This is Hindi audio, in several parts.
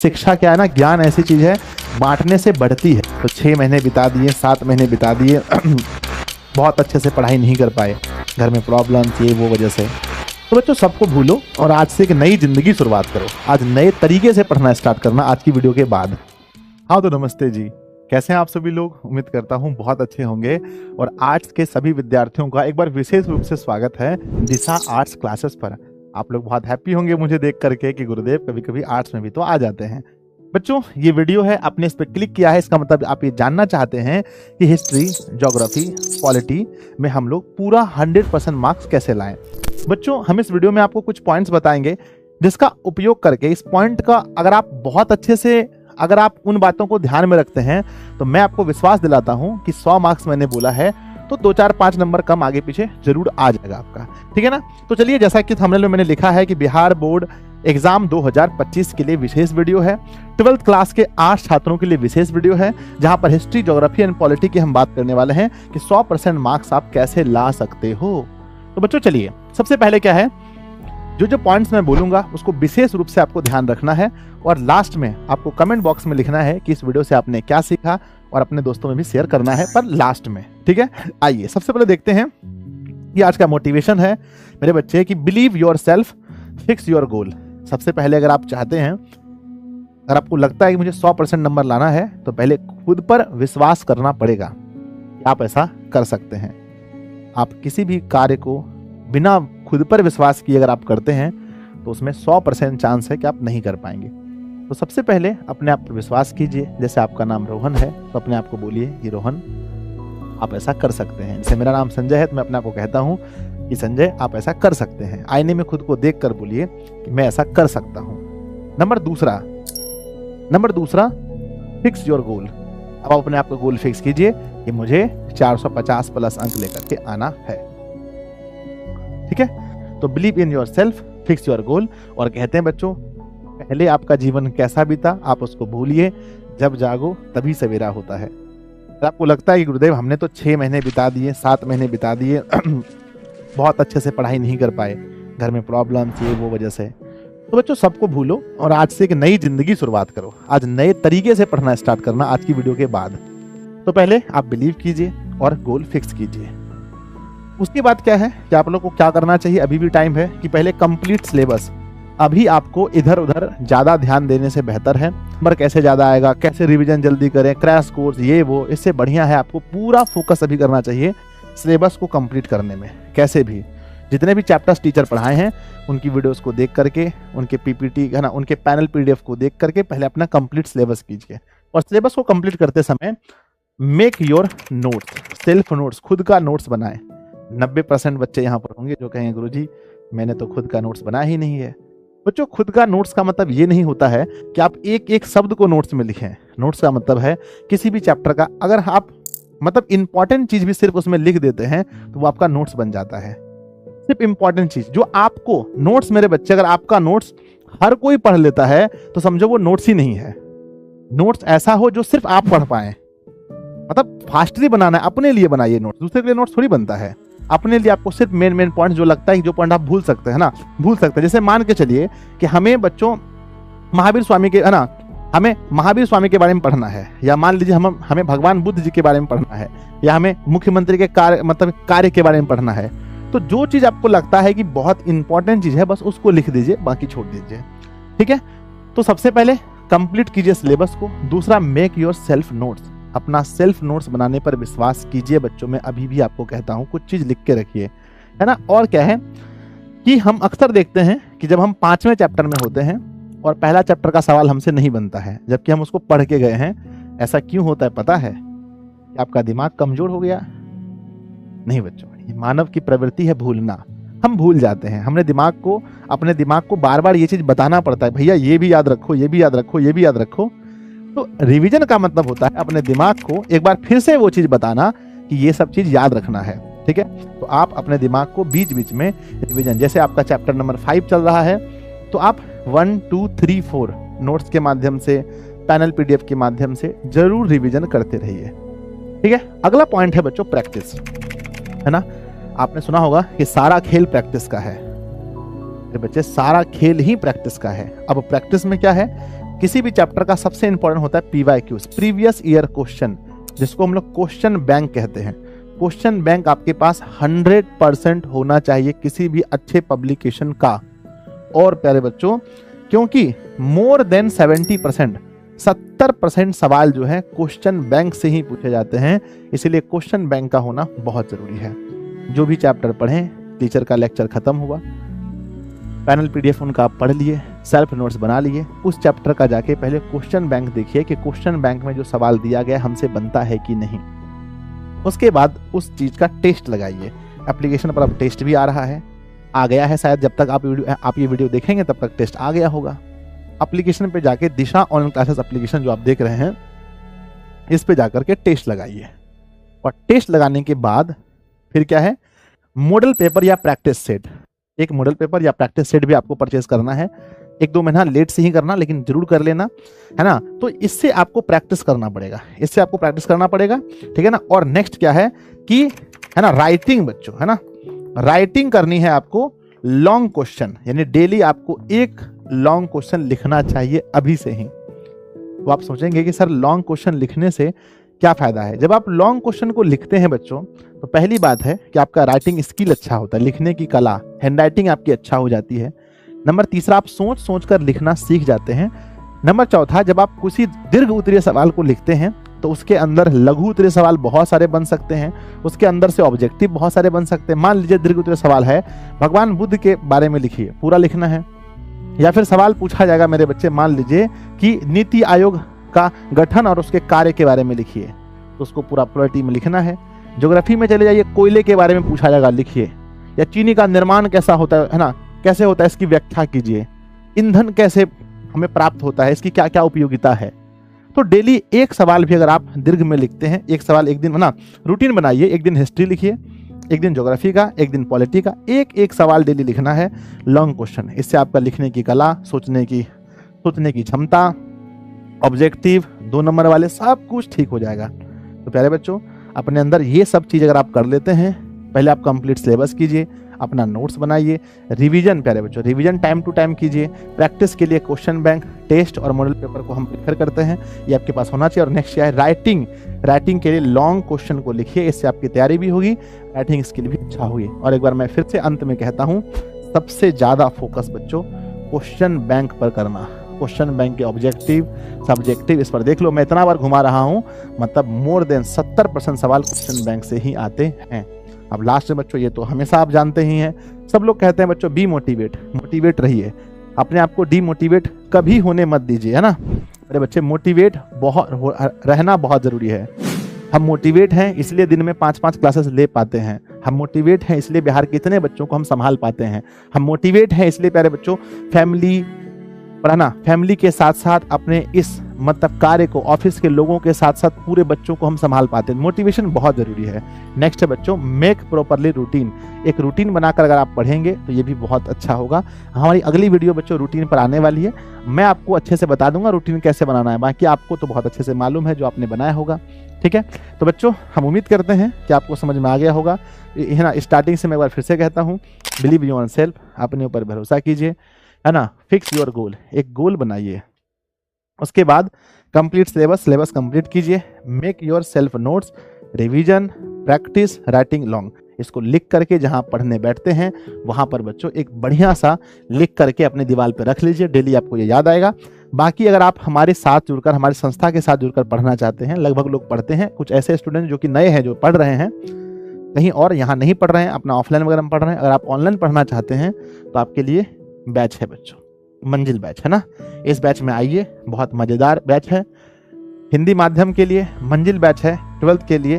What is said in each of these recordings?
शिक्षा क्या है ना, ज्ञान ऐसी चीज है बांटने से बढ़ती है। तो 6 महीने बिता दिए, 7 महीने बिता दिए बहुत अच्छे से पढ़ाई नहीं कर पाए, घर में प्रॉब्लम्स ये वो वजह से। तो बच्चों सबको भूलो और आज से एक नई जिंदगी शुरुआत करो। आज नए तरीके से पढ़ना स्टार्ट करना आज की वीडियो के बाद। हाँ तो नमस्ते जी, कैसे हैं आप सभी लोग। उम्मीद करता हूँ बहुत अच्छे होंगे। और आर्ट्स के सभी विद्यार्थियों का एक बार विशेष रूप से स्वागत है दिशा आर्ट्स क्लासेस पर। आप लोग बहुत हैप्पी होंगे मुझे देख करके कि गुरुदेव कभी कभी आर्ट्स में भी तो आ जाते हैं। बच्चों ये वीडियो है, आपने इस पर क्लिक किया है, इसका मतलब आप ये जानना चाहते हैं कि हिस्ट्री, ज्योग्राफी, पॉलिटी में हम लोग पूरा 100% मार्क्स कैसे लाएं। बच्चों हम इस वीडियो में आपको कुछ पॉइंट्स बताएंगे जिसका उपयोग करके इस पॉइंट का अगर आप बहुत अच्छे से अगर आप उन बातों को ध्यान में रखते हैं तो मैं आपको विश्वास दिलाता हूं कि 100 मार्क्स मैंने बोला है तो 2 4 5 नंबर कम आगे पीछे जरूर आ जाएगा आपका, ठीक है ना। तो चलिए, जैसा कि थंबनेल में मैंने लिखा है कि बिहार बोर्ड एग्जाम 2025 के लिए विशेष वीडियो है। 12th क्लास के 8 छात्रों के लिए विशेष वीडियो है जहां पर हिस्ट्री, ज्योग्राफी एंड पॉलिटी की हम बात करने वाले हैं कि 100% मार्क्स आप कैसे ला सकते हो। तो बच्चों चलिए, सबसे पहले क्या है, जो पॉइंट्स मैं बोलूंगा उसको विशेष रूप से आपको ध्यान रखना है और लास्ट में आपको कमेंट बॉक्स में लिखना है कि इस वीडियो से आपने क्या सीखा और अपने दोस्तों में भी शेयर करना है पर लास्ट में, ठीक है। आइए सबसे पहले देखते हैं कि आज का मोटिवेशन है मेरे बच्चे कि believe your self, fix your goal. सबसे पहले अगर आप चाहते हैं, अगर आपको लगता है कि मुझे 100% नंबर लाना है तो पहले खुद पर विश्वास करना पड़ेगा कि आप ऐसा कर सकते हैं। आप किसी भी कार्य को बिना खुद पर विश्वास किए अगर आप करते हैं तो उसमें 100% चांस है कि आप नहीं कर पाएंगे। तो सबसे पहले अपने आप पर विश्वास कीजिए। जैसे आपका नाम रोहन है तो अपने आप को बोलिए कि रोहन आप ऐसा कर सकते हैं। जैसे मेरा नाम संजय है तो मैं अपने आप को कहता हूँ कि संजय आप ऐसा कर सकते हैं। आईने में खुद को देख कर बोलिए कि मैं ऐसा कर सकता हूँ। नंबर दूसरा फिक्स योर गोल। अब आप अपने आप का गोल फिक्स कीजिए कि मुझे 450 प्लस अंक लेकर के आना है, ठीक है। तो believe in your self, fix your goal. और कहते हैं बच्चों, पहले आपका जीवन कैसा बीता आप उसको भूलिए, जब जागो तभी सवेरा होता है। तो आपको लगता है कि गुरुदेव हमने तो 6 महीने बिता दिए, 7 महीने बिता दिए बहुत अच्छे से पढ़ाई नहीं कर पाए, घर में प्रॉब्लम्स ये वो वजह से। तो बच्चों सबको भूलो और आज से एक नई जिंदगी शुरुआत करो। आज नए तरीके से पढ़ना स्टार्ट करना आज की वीडियो के बाद। तो पहले आप बिलीव कीजिए और गोल फिक्स कीजिए। उसके बाद क्या है कि आप लोग को क्या करना चाहिए, अभी भी टाइम है कि पहले कंप्लीट सिलेबस। अभी आपको इधर उधर ज्यादा ध्यान देने से बेहतर है नंबर कैसे ज्यादा आएगा, कैसे रिवीजन जल्दी करें, क्रैश कोर्स ये वो, इससे बढ़िया है आपको पूरा फोकस अभी करना चाहिए सिलेबस को कंप्लीट करने में। कैसे भी जितने भी चैप्टर्स टीचर पढ़ाए हैं उनकी वीडियोस को देख करके, उनके पीपीटी है ना, उनके पैनल पीडीएफ को देख करके पहले अपना कंप्लीट सिलेबस कीजिए। और सिलेबस को कंप्लीट करते समय make your notes, self notes, खुद का नोट्स बनाएं। 90% बच्चे यहाँ पर होंगे जो कहेंगे गुरुजी मैंने तो खुद का नोट्स बनाया ही नहीं है। बच्चों खुद का नोट्स का मतलब ये नहीं होता है कि आप एक एक शब्द को नोट्स में लिखें। नोट्स का मतलब है किसी भी चैप्टर का अगर आप मतलब इंपॉर्टेंट चीज भी सिर्फ उसमें लिख देते हैं तो वो आपका नोट्स बन जाता है। सिर्फ इंपॉर्टेंट चीज जो आपको नोट्स, मेरे बच्चे अगर आपका नोट्स हर कोई पढ़ लेता है तो समझो वो नोट्स ही नहीं है। नोट्स ऐसा हो जो सिर्फ आप पढ़ पाए, मतलब फास्टली बनाना है, अपने लिए बनाइए नोट्स, दूसरे के लिए नोट्स थोड़ी बनता है। अपने लिए आपको सिर्फ मेन पॉइंट जो लगता है कि जो पॉइंट आप भूल सकते हैं ना, भूल सकते हैं। जैसे मान के चलिए कि हमें बच्चों महावीर स्वामी के है ना, हमें महावीर स्वामी के बारे में पढ़ना है, या मान लीजिए हमें भगवान बुद्ध जी के बारे में पढ़ना है, या हमें मुख्यमंत्री के कार्य के बारे में पढ़ना है। तो जो चीज आपको लगता है कि बहुत इंपॉर्टेंट चीज है बस उसको लिख दीजिए, बाकी छोड़ दीजिए, ठीक है। तो सबसे पहले कंप्लीट कीजिए सिलेबस को। दूसरा मेक योर सेल्फ नोट्स, अपना सेल्फ नोट्स बनाने पर विश्वास कीजिए बच्चों। मैं अभी भी आपको कहता हूं कुछ चीज लिख के रखिए, है ना। और क्या है कि हम अक्सर देखते हैं कि जब हम 5वें चैप्टर में होते हैं और पहला चैप्टर का सवाल हमसे नहीं बनता है जबकि हम उसको पढ़ के गए हैं। ऐसा क्यों होता है पता है? कि आपका दिमाग कमजोर हो गया? नहीं बच्चों, ये मानव की प्रवृत्ति है भूलना। हम भूल जाते हैं। हमने अपने दिमाग को बार बार ये चीज बताना पड़ता है, भैया ये भी याद रखो, ये भी याद रखो, ये भी याद रखो। तो रिवीजन का मतलब होता है अपने दिमाग को एक बार फिर से वो चीज बताना कि ये सब चीज याद रखना है, ठीक है। तो आप अपने दिमाग को बीच बीच में रिवीजन, जैसे आपका चैप्टर नंबर 5 चल रहा है तो आप 1 2 3 4 नोट्स के माध्यम से, पैनल पीडीएफ के माध्यम से जरूर रिवीजन करते रहिए, ठीक है। अगला पॉइंट है बच्चों प्रैक्टिस, है ना। आपने सुना होगा कि सारा खेल प्रैक्टिस का है। बच्चे सारा खेल ही प्रैक्टिस का है। अब प्रैक्टिस में क्या है, किसी भी चैप्टर का सबसे इंपॉर्टेंट होता है PYQs, प्रीवियस ईयर क्वेश्चन, जिसको हम लोग क्वेश्चन बैंक कहते हैं। क्वेश्चन बैंक आपके पास 100% होना चाहिए किसी भी अच्छे पब्लिकेशन का। और प्यारे बच्चों, क्योंकि मोर देन 70% सवाल जो है क्वेश्चन बैंक से ही पूछे जाते हैं, इसलिए क्वेश्चन बैंक का होना बहुत जरूरी है। जो भी चैप्टर पढ़ें, टीचर का लेक्चर खत्म हुआ, पैनल PDF उनका आप पढ़ लिए, सेल्फ नोट्स बना लिए, उस चैप्टर का जाके पहले क्वेश्चन बैंक देखिए कि क्वेश्चन बैंक में जो सवाल दिया गया हमसे बनता है कि नहीं। उसके बाद उस चीज का टेस्ट लगाइए। एप्लीकेशन पर अब टेस्ट भी आ रहा है, आ गया है शायद, जब तक आप ये वीडियो देखेंगे तब तक टेस्ट आ गया होगा। एप्लीकेशन पे जाके दिशा ऑनलाइन क्लासेस एप्लीकेशन जो आप देख रहे हैं, इस पे जाकर के टेस्ट लगाइए। और टेस्ट लगाने के बाद फिर क्या है, मॉडल पेपर या प्रैक्टिस सेट, एक मॉडल पेपर या प्रैक्टिस सेट भी आपको परचेज करना है। 1-2 महीना लेट से ही करना, लेकिन जरूर कर लेना, है ना। तो इससे आपको प्रैक्टिस करना पड़ेगा, ठीक है ना। और नेक्स्ट क्या है कि, है ना, राइटिंग बच्चों, है ना, राइटिंग करनी है आपको लॉन्ग क्वेश्चन, यानी डेली आपको एक लॉन्ग क्वेश्चन लिखना चाहिए अभी से ही। तो आप सोचेंगे कि सर लॉन्ग क्वेश्चन लिखने से क्या फायदा है। जब आप लॉन्ग क्वेश्चन को लिखते हैं बच्चों, तो पहली बात है कि आपका राइटिंग स्किल अच्छा होता है, लिखने की कला, हैंड राइटिंग आपकी अच्छा हो जाती है। नंबर 3, आप सोच सोच कर लिखना सीख जाते हैं। नंबर 4, जब आप किसी दीर्घ उत्तरीय सवाल को लिखते हैं तो उसके अंदर लघु उत्तरीय सवाल बहुत सारे बन सकते हैं, उसके अंदर से ऑब्जेक्टिव बहुत सारे बन सकते हैं। मान लीजिए दीर्घ उत्तरीय सवाल है, भगवान बुद्ध के बारे में लिखिए, पूरा लिखना है। या फिर सवाल पूछा जाएगा मेरे बच्चे, मान लीजिए कि नीति आयोग का गठन और उसके कार्य के बारे में लिखिए, तो उसको पूरा पॉलिटी में लिखना है। ज्योग्राफी में चले जाइए, कोयले के बारे में पूछा जाएगा, लिखिए। या चीनी का निर्माण कैसा होता है ना, कैसे होता है इसकी व्याख्या कीजिए। ईंधन कैसे हमें प्राप्त होता है, इसकी क्या क्या उपयोगिता है। तो डेली एक सवाल भी अगर आप दीर्घ में लिखते हैं, एक सवाल एक दिन, है ना, रूटीन बनाइए। एक दिन हिस्ट्री लिखिए, एक दिन ज्योग्राफी का, एक दिन पॉलिटी का, एक सवाल डेली लिखना है, लॉन्ग क्वेश्चन। इससे आपका लिखने की कला, सोचने की क्षमता, ऑब्जेक्टिव 2 नंबर वाले, सब कुछ ठीक हो जाएगा। तो प्यारे बच्चों, अपने अंदर ये सब चीज अगर आप कर लेते हैं, पहले आप कंप्लीट सिलेबस कीजिए, अपना नोट्स बनाइए, रिवीजन, प्यारे बच्चों रिवीजन टाइम टू टाइम कीजिए। प्रैक्टिस के लिए क्वेश्चन बैंक, टेस्ट और मॉडल पेपर को हम प्रेफर करते हैं, ये आपके पास होना चाहिए। और नेक्स्ट क्या है, राइटिंग के लिए लॉन्ग क्वेश्चन को लिखिए, इससे आपकी तैयारी भी होगी, राइटिंग स्किल भी अच्छा होगी। और एक बार मैं फिर से अंत में कहता हूँ, सबसे ज्यादा फोकस बच्चों क्वेश्चन बैंक पर करना। क्वेश्चन बैंक के ऑब्जेक्टिव, सब्जेक्टिव, इस पर देख लो, मैं इतना बार घुमा रहा हूँ, मतलब मोर देन 70% सवाल क्वेश्चन बैंक से ही आते हैं। अब लास्ट में बच्चों, ये तो हमेशा आप जानते ही हैं, सब लोग कहते हैं बच्चों बी मोटिवेट रहिए, अपने आप को डीमोटिवेट कभी होने मत दीजिए, है ना। अरे बच्चे, मोटिवेट रहना बहुत जरूरी है। हम मोटिवेट हैं इसलिए दिन में 5-5 क्लासेस ले पाते हैं, हम मोटिवेट हैं इसलिए बिहार के इतने बच्चों को हम संभाल पाते हैं, हम मोटिवेट हैं इसलिए प्यारे बच्चों फैमिली के साथ साथ अपने इस मतलब कार्य को, ऑफिस के लोगों के साथ साथ पूरे बच्चों को हम संभाल पाते हैं। मोटिवेशन बहुत जरूरी है। नेक्स्ट है बच्चों, मेक प्रॉपरली रूटीन। एक रूटीन बनाकर अगर आप पढ़ेंगे तो ये भी बहुत अच्छा होगा। हमारी अगली वीडियो बच्चों रूटीन पर आने वाली है, मैं आपको अच्छे से बता दूंगा रूटीन कैसे बनाना है, बाकी आपको तो बहुत अच्छे से मालूम है जो आपने बनाया होगा, ठीक है। तो बच्चों, हम उम्मीद करते हैं कि आपको समझ में आ गया होगा, है ना। स्टार्टिंग से मैं एक बार फिर से कहता हूँ, बिलीव इन योरसेल्फ, अपने ऊपर भरोसा कीजिए, है ना। फिक्स योर गोल, एक गोल बनाइए। उसके बाद कंप्लीट सिलेबस कंप्लीट कीजिए। Make your self notes, revision, practice, writing long. इसको लिख करके जहां पढ़ने बैठते हैं वहां पर बच्चों एक बढ़िया सा लिख करके अपने दीवार पे रख लीजिए, डेली आपको ये याद आएगा। बाकी अगर आप हमारे साथ जुड़कर, हमारी संस्था के साथ जुड़कर पढ़ना चाहते हैं, लगभग लोग पढ़ते हैं, कुछ ऐसे स्टूडेंट जो कि नए हैं, जो पढ़ रहे हैं कहीं और, यहाँ नहीं पढ़ रहे हैं, अपना ऑफलाइन वगैरह में पढ़ रहे हैं, अगर आप ऑनलाइन पढ़ना चाहते हैं तो आपके लिए बैच है बच्चों, मंजिल बैच, है ना। इस बैच में आइए, बहुत मजेदार बैच है। हिंदी माध्यम के लिए मंजिल बैच है, 12th के लिए,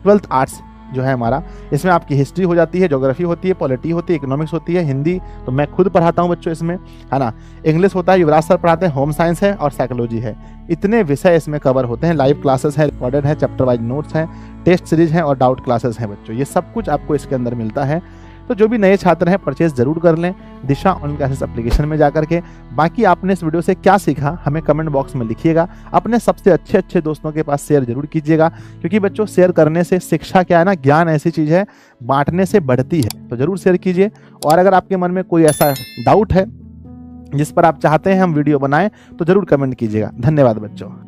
12th आर्ट्स जो है हमारा, इसमें आपकी हिस्ट्री हो जाती है, ज्योग्राफी होती है, पॉलिटी होती है, इकोनॉमिक्स होती है, हिंदी तो मैं खुद पढ़ाता हूँ बच्चों इसमें, है ना। इंग्लिश होता है, युवराज सर पढ़ाते हैं, होम साइंस है और साइकोलॉजी है। इतने विषय इसमें कवर होते हैं। लाइव क्लासेस है, रिकॉर्डेड है, चैप्टर वाइज नोट्स हैं, टेस्ट सीरीज है और डाउट क्लासेस हैं बच्चों। ये सब कुछ आपको इसके अंदर मिलता है। तो जो भी नए छात्र हैं परचेज जरूर कर लें दिशा ऑनलाइन क्लासेस एप्लीकेशन में जाकर के। बाकी आपने इस वीडियो से क्या सीखा हमें कमेंट बॉक्स में लिखिएगा, अपने सबसे अच्छे दोस्तों के पास शेयर जरूर कीजिएगा, क्योंकि बच्चों शेयर करने से शिक्षा क्या है ना, ज्ञान ऐसी चीज है बांटने से बढ़ती है, तो जरूर शेयर कीजिए। और अगर आपके मन में कोई ऐसा डाउट है जिस पर आप चाहते हैं हम वीडियो बनाएं तो जरूर कमेंट कीजिएगा। धन्यवाद बच्चों।